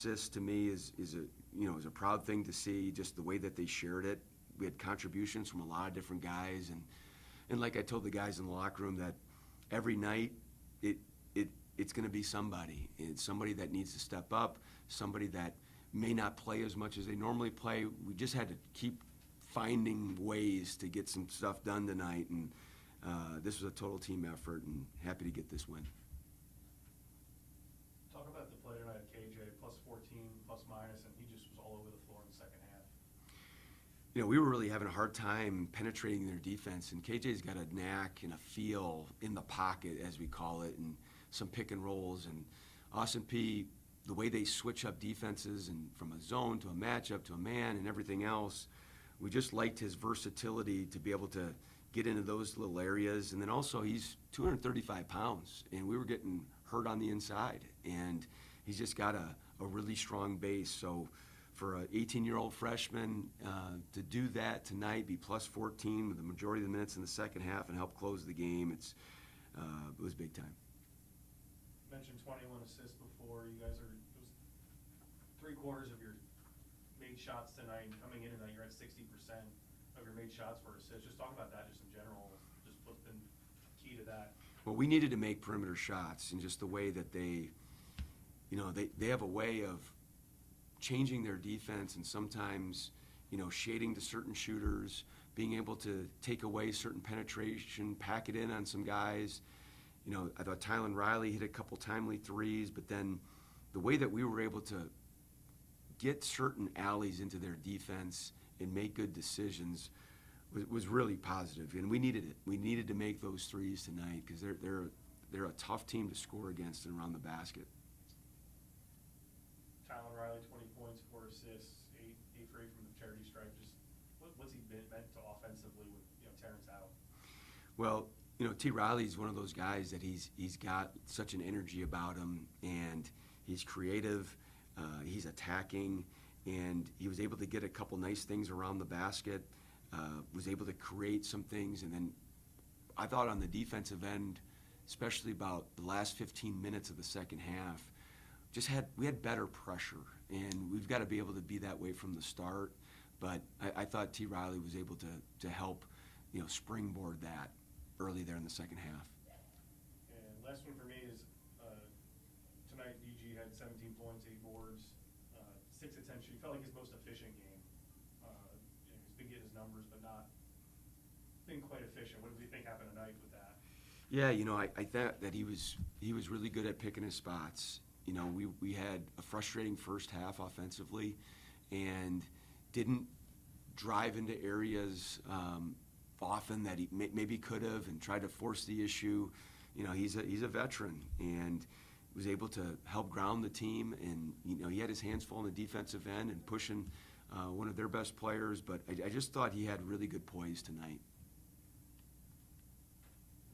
Assist to me is a proud thing to see, just the way that they shared it. We had contributions from a lot of different guys, and like I told the guys in the locker room, that every night it's going to be somebody. It's somebody that needs to step up, somebody that may not play as much as they normally play. We just had to keep finding ways to get some stuff done tonight, and this was a total team effort, and happy to get this win. Talk about the play tonight at KJ, plus 14, plus minus, and he just was all over the floor in the second half. You know, we were really having a hard time penetrating their defense, and KJ's got a knack and a feel in the pocket, as we call it, and some pick and rolls. And Austin Peay, the way they switch up defenses and from a zone to a matchup to a man and everything else, we just liked his versatility to be able to get into those little areas. And then also, he's 235 pounds, and we were getting hurt on the inside, and he's just got a really strong base. So for an 18-year-old freshman to do that tonight, be plus 14 with the majority of the minutes in the second half and help close the game, it was big time. You mentioned 21 assists before. You guys it was 3/4 of your made shots tonight, and coming in tonight you're at 60% of your made shots for assists. Just talk about that just in general, just what's been key to that. Well, we needed to make perimeter shots, and just the way that they have a way of changing their defense, and sometimes, shading to certain shooters, being able to take away certain penetration, pack it in on some guys. I thought Tylen Riley hit a couple timely threes, but then the way that we were able to get certain alleys into their defense and make good decisions was really positive, and we needed it. We needed to make those threes tonight, because they're a tough team to score against and around the basket. Tylen Riley, 20 points, 4 assists, 8 for 8 from the charity stripe. Just what's he meant to offensively with Terrence out? Well, T. Riley's one of those guys that he's got such an energy about him, and he's creative, he's attacking, and he was able to get a couple nice things around the basket, was able to create some things. And then I thought on the defensive end, especially about the last 15 minutes of the second half, we had better pressure, and we've got to be able to be that way from the start. But I thought T. Riley was able to help, springboard that early there in the second half. And last one for me is tonight DG had 17 points, 8 boards, 6 attempts. He felt like his most efficient game. He's been getting his numbers, but not been quite efficient. What do you think happened tonight with that? Yeah, I thought that he was really good at picking his spots. We had a frustrating first half offensively, and didn't drive into areas often that he maybe could have, and tried to force the issue. He's a veteran, and was able to help ground the team, and he had his hands full on the defensive end and pushing one of their best players. But I just thought he had really good poise tonight.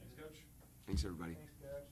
Thanks, Coach. Thanks, everybody. Thanks, Coach.